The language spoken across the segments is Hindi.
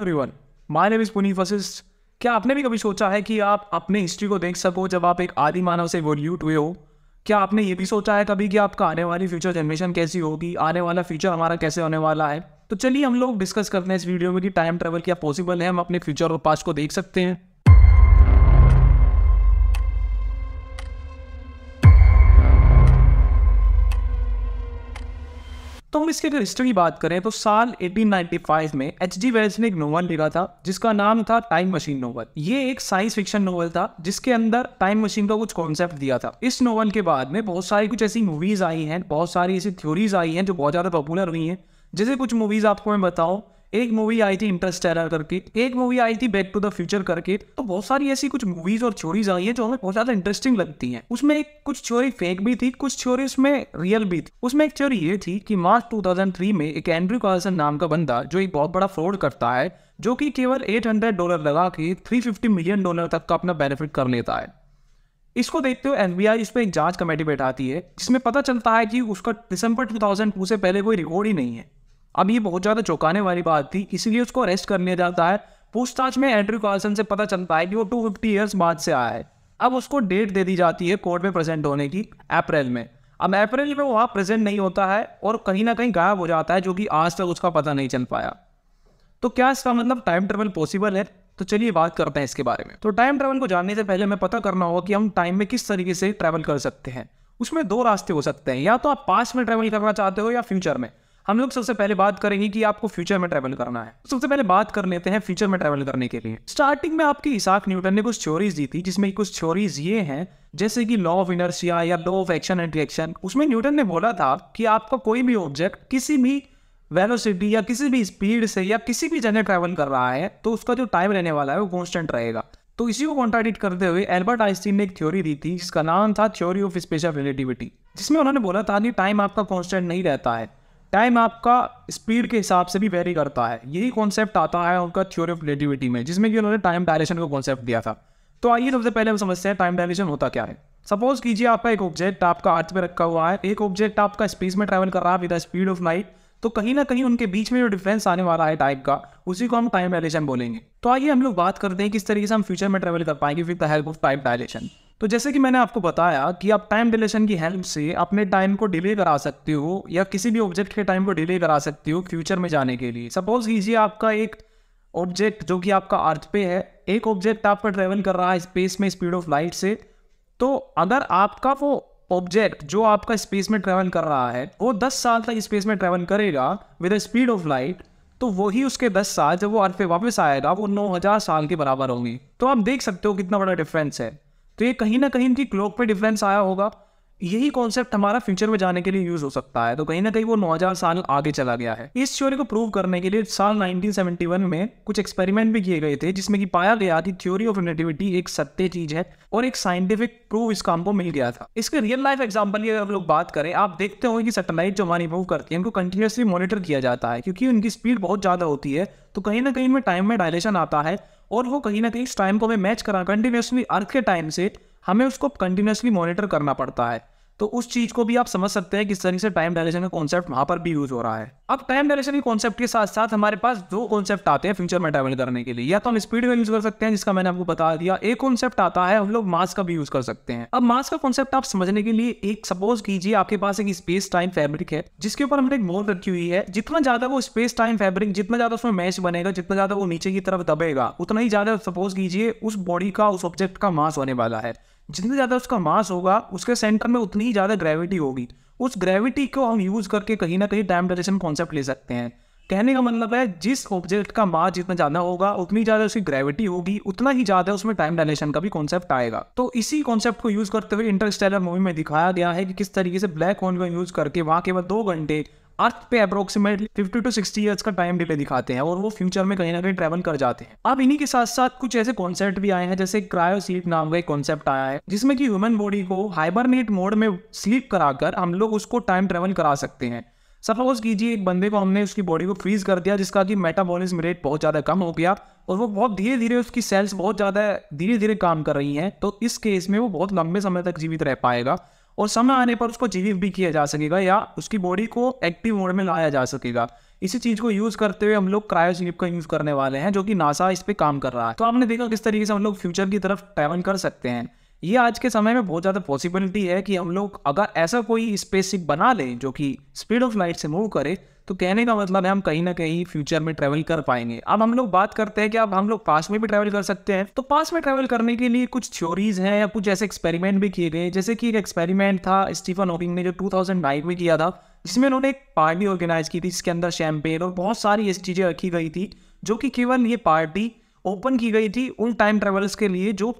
Everyone, my name is Puneet Vashishtha. क्या आपने भी कभी सोचा है कि आप अपने हिस्ट्री को देख सको जब आप एक आदि मानव से इवोल्यूट हुए हो? क्या आपने ये भी सोचा है कभी कि आपका आने वाली फ्यूचर जनरेशन कैसी होगी, आने वाला फ्यूचर हमारा कैसे होने वाला है? तो चलिए हम लोग डिस्कस करते हैं इस वीडियो में कि टाइम ट्रेवल क्या पॉसिबल है, हम अपने फ्यूचर और पास्ट को देख सकते हैं। तो हम इसकी अगर हिस्ट्री की बात करें तो साल 1895 में H.G. वेल्स ने एक नोवेल लिखा था जिसका नाम था टाइम मशीन नोवेल। ये एक साइंस फिक्शन नोवेल था जिसके अंदर टाइम मशीन का कुछ कॉन्सेप्ट दिया था। इस नोवेल के बाद में बहुत सारी कुछ ऐसी मूवीज आई हैं, बहुत सारी ऐसी थ्योरीज आई हैं जो बहुत ज्यादा पॉपुलर हुई हैं। जैसे कुछ मूवीज आपको मैं बताऊं, एक मूवी आई थी इंटरस्टेलर करके, एक मूवी आई थी बैक टू द फ्यूचर करके। तो बहुत सारी ऐसी कुछ मूवीज और थ्योरीज आई हैं जो हमें बहुत ज्यादा इंटरेस्टिंग लगती हैं। उसमें एक कुछ थ्योरी फेक भी थी, कुछ थ्योरी उसमें रियल भी थी। उसमें एक थ्योरी ये थी कि मार्च 2003 में एक एंड्रयू कार्लसन नाम का बंदा जो एक बहुत बड़ा फ्रॉड करता है, जो कि केवल $800 लगा के $350 मिलियन तक का अपना बेनिफिट कर लेता है। इसको देखते हुए FBI इस पर एक जांच कमेटी बैठाती है जिसमें पता चलता है कि उसका दिसंबर 2002 से पहले कोई रिकॉर्ड ही नहीं है। अब ये बहुत ज़्यादा चौंकाने वाली बात थी, इसीलिए उसको अरेस्ट कर लिया जाता है। पूछताछ में एंड्रयू कार्लसन से पता चलता है कि वो 250 ईयर्स बाद से आया है। अब उसको डेट दे दी जाती है कोर्ट में प्रेजेंट होने की, अप्रैल में। अब अप्रैल में वो वहाँ प्रेजेंट नहीं होता है और कहीं ना कहीं गायब हो जाता है, जो कि आज तक उसका पता नहीं चल पाया। तो क्या इसका मतलब टाइम ट्रेवल पॉसिबल है? तो चलिए बात करते हैं इसके बारे में। तो टाइम ट्रेवल को जानने से पहले हमें पता करना होगा कि हम टाइम में किस तरीके से ट्रैवल कर सकते हैं। उसमें दो रास्ते हो सकते हैं, या तो आप पास्ट में ट्रैवल करना चाहते हो या फ्यूचर में। हम लोग सबसे पहले बात करेंगे कि आपको फ्यूचर में ट्रैवल करना है। सबसे पहले बात कर लेते हैं फ्यूचर में ट्रैवल करने के लिए। स्टार्टिंग में आपकी इसाक न्यूटन ने कुछ थ्योरीज दी थी, जिसमें कुछ थ्योरीज ये हैं जैसे कि लॉ ऑफ इनर्शिया या law of action and reaction. उसमें न्यूटन ने बोला था कि आपका कोई भी ऑब्जेक्ट किसी भी वेलोसिटी या किसी भी स्पीड से या किसी भी जगह ट्रैवल कर रहा है तो उसका जो टाइम रहने वाला है वो कॉन्स्टेंट रहेगा। तो इसी को कॉन्ट्राडिक्ट करते हुए एल्बर्ट आइंस्टीन ने एक थ्योरी दी थी जिसका नाम था थ्योरी ऑफ स्पेशल रिलेटिविटी, जिसमें उन्होंने बोला था कि टाइम आपका कॉन्स्टेंट नहीं रहता है, टाइम आपका स्पीड के हिसाब से भी वेरी करता है। यही कॉन्सेप्ट आता है उनका थ्योरी ऑफ रिलेटिविटी में, जिसमें कि उन्होंने टाइम डायलेशन का कॉन्सेप्ट दिया था। तो आइए सबसे पहले हम समझते हैं टाइम डायलेशन होता क्या है। सपोज कीजिए आपका एक ऑब्जेक्ट आपका अर्थ पे रखा हुआ है, एक ऑब्जेक्ट आपका स्पेस में ट्रैवल कर रहा है with the speed of light. तो कहीं ना कहीं उनके बीच में जो डिफरेंस आने वाला है टाइम का, उसी को हम टाइम डायलेशन बोलेंगे। तो आइए हम लोग बात करते हैं किस तरीके से हम फ्यूचर में ट्रैवल कर पाएंगे with the help of time dilation. तो जैसे कि मैंने आपको बताया कि आप टाइम डिलेशन की हेल्प से अपने टाइम को डिले करा सकते हो या किसी भी ऑब्जेक्ट के टाइम को डिले करा सकते हो फ्यूचर में जाने के लिए। सपोज कीजिए आपका एक ऑब्जेक्ट जो कि आपका अर्थ पे है, एक ऑब्जेक्ट आपका ट्रेवल कर रहा है स्पेस में स्पीड ऑफ लाइट से। तो अगर आपका वो ऑब्जेक्ट जो आपका स्पेस में ट्रेवल कर रहा है वो 10 साल तक स्पेस में ट्रेवल करेगा with the speed of light, तो वही उसके 10 साल जब वो अर्थ पे वापस आएगा वो 9000 साल के बराबर होंगी। तो आप देख सकते हो कितना बड़ा डिफरेंस है। तो ये कहीं ना कहीं इनकी क्लॉक पे डिफरेंस आया होगा। यही कॉन्सेप्ट हमारा फ्यूचर में जाने के लिए यूज हो सकता है। तो कहीं ना कहीं वो 9000 साल आगे चला गया है। इस थ्योरी को प्रूव करने के लिए साल 1971 में कुछ एक्सपेरिमेंट भी किए गए थे, जिसमें कि पाया गया कि थ्योरी ऑफ रिलेटिविटी एक सत्य चीज है और एक साइंटिफिक प्रूफ इसका हमको मिल गया था। इसके रियल लाइफ एग्जाम्पल की अगर लोग बात करें, आप देखते होंगे कि सैटेलाइट जो हमारी मूव करती है उनको कंटिन्यूसली मॉनिटर किया जाता है, क्योंकि उनकी स्पीड बहुत ज्यादा होती है। तो कहीं ना कहीं में टाइम में डायलेशन आता है और वो कहीं ना कहीं इस टाइम को हमें मैच करा कंटिन्यूसली अर्थ के टाइम से हमें उसको कंटिन्यूसली मॉनिटर करना पड़ता है। तो उस चीज को भी आप समझ सकते हैं किस तरीके से टाइम डायलेशन का कॉन्सेप्ट वहां पर भी यूज हो रहा है। अब टाइम डायलेशन के कॉन्सेप्ट के साथ साथ हमारे पास दो कॉन्सेप्ट आते हैं फ्यूचर में ट्रैवल करने के लिए। या तो हम स्पीड का यूज कर सकते हैं, जिसका मैंने आपको बता दिया। एक कॉन्सेप्ट आता है हम लोग मास का भी यूज कर सकते हैं। अब मास का कॉन्सेप्ट आप समझने के लिए एक सपोज कीजिए आपके पास एक स्पेस टाइम फैब्रिक है जिसके ऊपर हमने एक मोल रखी हुई है। जितना ज्यादा वो स्पेस टाइम फैब्रिक, जितना ज्यादा उसमें मैश बनेगा, जितना ज्यादा वो नीचे की तरफ दबेगा, उतना ही ज्यादा सपोज कीजिए उस बॉडी का, उस ऑब्जेक्ट का मास होने वाला है। जितना ज़्यादा उसका मास होगा उसके सेंटर में उतनी ही ज़्यादा ग्रेविटी होगी। उस ग्रेविटी को हम यूज़ करके कहीं ना कहीं टाइम डायलेशन कॉन्सेप्ट ले सकते हैं। कहने का मतलब है जिस ऑब्जेक्ट का मास जितना ज़्यादा होगा उतनी ज़्यादा उसकी ग्रेविटी होगी, उतना ही ज़्यादा उसमें टाइम डायलेशन का भी कॉन्सेप्ट आएगा। तो इसी कॉन्सेप्ट को यूज़ करते हुए इंटरस्टेलर मूवी में दिखाया गया है कि किस तरीके से ब्लैक होल का यूज़ करके वहाँ केवल 2 घंटे अर्थ पे अप्रोक्सीमेटली 50 to 60 ईयर्स का टाइम डिले दिखाते हैं और वो फ्यूचर में कहीं ना कहीं ट्रैवल कर जाते हैं। अब इन्हीं के साथ साथ कुछ ऐसे कॉन्सेप्ट भी आए हैं, जैसे क्रायो स्लीप नाम का एक कॉन्सेप्ट आया है जिसमें कि ह्यूमन बॉडी को हाइबरनेट मोड में स्लीप कराकर हम लोग उसको टाइम ट्रैवल करा सकते हैं। सपोज कीजिए एक बंदे को हमने उसकी बॉडी को फ्रीज कर दिया, जिसका कि मेटाबॉलिज्म रेट बहुत ज़्यादा कम हो गया और वो बहुत धीरे धीरे उसकी सेल्स बहुत ज़्यादा धीरे धीरे काम कर रही हैं। तो इस केस में वो बहुत लंबे समय तक जीवित रह पाएगा और समय आने पर उसको जीवित भी किया जा सकेगा या उसकी बॉडी को एक्टिव मोड में लाया जा सकेगा। इसी चीज को यूज करते हुए हम लोग क्रायोस्लीप का यूज करने वाले हैं, जो कि नासा इस पे काम कर रहा है। तो आपने देखा किस तरीके से हम लोग फ्यूचर की तरफ ट्रैवल कर सकते हैं। ये आज के समय में बहुत ज़्यादा पॉसिबिलिटी है कि हम लोग अगर ऐसा कोई स्पेसशिप बना लें जो कि स्पीड ऑफ लाइट से मूव करे, तो कहने का मतलब है हम कहीं ना कहीं फ्यूचर में ट्रैवल कर पाएंगे। अब हम लोग बात करते हैं कि अब हम लोग पास्ट में भी ट्रैवल कर सकते हैं। तो पास्ट में ट्रैवल करने के लिए कुछ थ्योरीज हैं या कुछ ऐसे एक्सपेरिमेंट भी किए गए, जैसे कि एक एक्सपेरिमेंट था स्टीफन हॉकिंग ने जो 2009 में किया था, जिसमें उन्होंने एक पार्टी ऑर्गेनाइज की थी जिसके अंदर शैंपेन और बहुत सारी ऐसी चीज़ें रखी गई थी, जो कि केवल ये पार्टी ओपन की गई थी उन टाइम ट्रेवल्स के लिए जो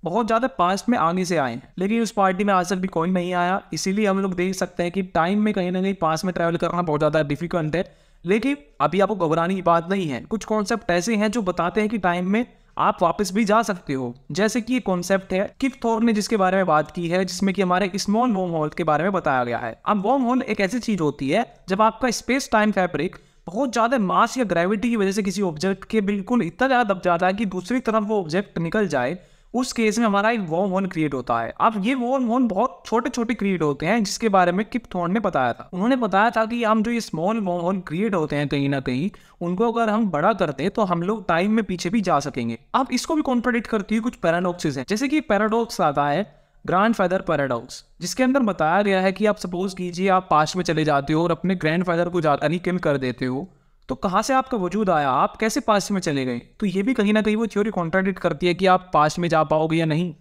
बहुत ज़्यादा पास्ट में आगे से आए। लेकिन उस पार्टी में आज तक भी कोई नहीं आया, इसीलिए हम लोग देख सकते हैं कि टाइम में कहीं ना कहीं पास्ट में ट्रैवल करना बहुत ज़्यादा डिफिकल्ट है। लेकिन अभी आपको घबराने की बात नहीं है, कुछ कॉन्सेप्ट ऐसे हैं जो बताते हैं कि टाइम में आप वापस भी जा सकते हो। जैसे कि ये कॉन्सेप्ट है किप थॉर्न ने जिसके बारे में बात की है, जिसमें कि हमारे स्मॉल वर्म होल के बारे में बताया गया है। अब वर्म होल एक ऐसी चीज होती है जब आपका स्पेस टाइम फैब्रिक बहुत ज्यादा मास या ग्रेविटी की वजह से किसी ऑब्जेक्ट के बिल्कुल इतना ज्यादा दब जाता है कि दूसरी तरफ वो ऑब्जेक्ट निकल जाए, उस केस में हमारा एक वर्म होल क्रिएट होता है। अब ये वर्म होल बहुत छोटे छोटे क्रिएट होते हैं, जिसके बारे में किप थॉर्न ने बताया था। उन्होंने बताया था कि हम जो ये स्मॉल वर्म होल क्रिएट होते हैं कहीं ना कहीं, उनको अगर हम बड़ा करते हैं तो हम लोग टाइम में पीछे भी जा सकेंगे। अब इसको भी कॉन्ट्राडिक्ट करती है कुछ पैराडॉक्सेस हैं, जैसे कि पैराडॉक्स आता है ग्रैंडफादर पैराडॉक्स, जिसके अंदर बताया गया है कि आप सपोज कीजिए आप पास्ट में चले जाते हो और अपने ग्रैंडफादर को जाकर ही किल कर देते हो, तो कहाँ से आपका वजूद आया, आप कैसे पास्ट में चले गए। तो ये भी कहीं ना कहीं वो थ्योरी कॉन्ट्राडिक्ट करती है कि आप पास्ट में जा पाओगे या नहीं।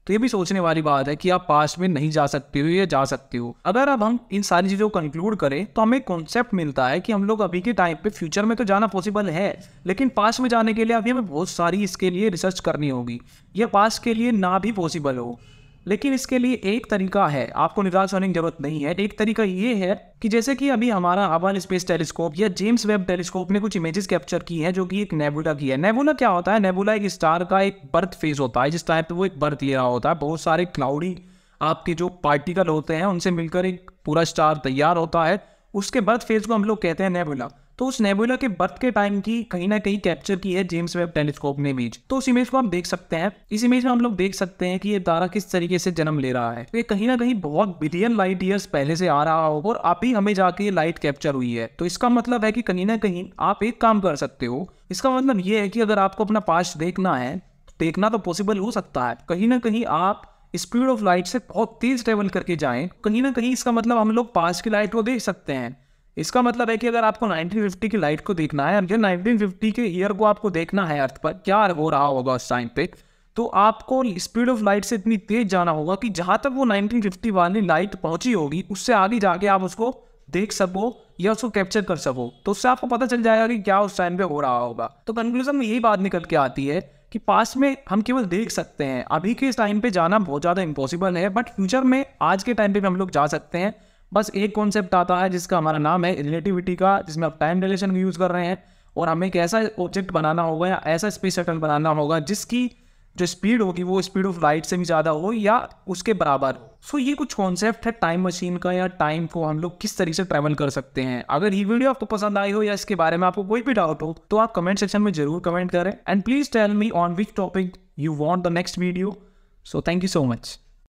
तो ये भी सोचने वाली बात है कि आप पास्ट में नहीं जा सकते हो या जा सकते हो। अगर अब हम इन सारी चीज़ों को कंक्लूड करें तो हमें कॉन्सेप्ट मिलता है कि हम लोग अभी के टाइम पे फ्यूचर में तो जाना पॉसिबल है, लेकिन पास्ट में जाने के लिए अभी हमें बहुत सारी इसके लिए रिसर्च करनी होगी। यह पास्ट के लिए ना भी पॉसिबल हो, लेकिन इसके लिए एक तरीका है, आपको निराश होने की जरूरत नहीं है। एक तरीका ये है कि जैसे कि अभी हमारा हबल स्पेस टेलीस्कोप या जेम्स वेब टेलीस्कोप ने कुछ इमेजेस कैप्चर की हैं, जो कि एक नेबुला की है। नेबुला क्या होता है? नेबुला एक स्टार का एक बर्थ फेज होता है, जिस टाइम पे वो एक बर्थ ले रहा होता है। बहुत सारे क्लाउडी आपके जो पार्टिकल होते हैं उनसे मिलकर एक पूरा स्टार तैयार होता है, उसके बर्थ फेज को हम लोग कहते हैं नेबुला। तो उस नेबुला के बर्थ के टाइम की कहीं ना कहीं कैप्चर की है जेम्स वेब टेलीस्कोप ने इमेज। तो उस इमेज को आप देख सकते हैं। इस इमेज में हम लोग देख सकते हैं कि ये तारा किस तरीके से जन्म ले रहा है। तो ये कहीं ना कहीं बहुत बिलियन लाइट ईयर्स पहले से आ रहा होगा और अभी हमें जाके ये लाइट कैप्चर हुई है। तो इसका मतलब है कि कहीं ना कहीं आप एक काम कर सकते हो। इसका मतलब ये है कि अगर आपको अपना पास्ट देखना है, देखना तो पॉसिबल हो सकता है। कहीं ना कहीं आप स्पीड ऑफ लाइट से बहुत तेज ट्रेवल करके जाएं, कहीं ना कहीं इसका मतलब हम लोग पास्ट की लाइट को देख सकते हैं। इसका मतलब है कि अगर आपको 1950 की लाइट को देखना है, अगर 1950 के ईयर को आपको देखना है अर्थ पर क्या हो रहा होगा उस टाइम पे, तो आपको स्पीड ऑफ लाइट से इतनी तेज जाना होगा कि जहां तक वो 1950 वाली लाइट पहुंची होगी उससे आगे जाके आप उसको देख सको या उसको कैप्चर कर सको। तो उससे आपको पता चल जाएगा कि क्या उस टाइम पे हो रहा होगा। तो कंक्लूजन में यही बात निकल के आती है कि पास्ट में हम केवल देख सकते हैं, अभी के टाइम पे जाना बहुत ज़्यादा इम्पॉसिबल है, बट फ्यूचर में आज के टाइम पे हम लोग जा सकते हैं। बस एक कॉन्सेप्ट आता है जिसका हमारा नाम है रिलेटिविटी का, जिसमें आप टाइम डायलेशन यूज़ कर रहे हैं और हमें एक ऐसा ऑब्जेक्ट बनाना होगा या ऐसा स्पेस शटल बनाना होगा जिसकी जो स्पीड होगी वो स्पीड ऑफ लाइट से भी ज़्यादा हो या उसके बराबर हो। सो ये कुछ कॉन्सेप्ट है टाइम मशीन का, या टाइम को हम लोग किस तरीके से ट्रैवल कर सकते हैं। अगर ये वीडियो आपको पसंद आई हो या इसके बारे में आपको कोई भी डाउट हो तो आप कमेंट सेक्शन में जरूर कमेंट करें, and please tell me on which topic you want the next video. So thank you so much.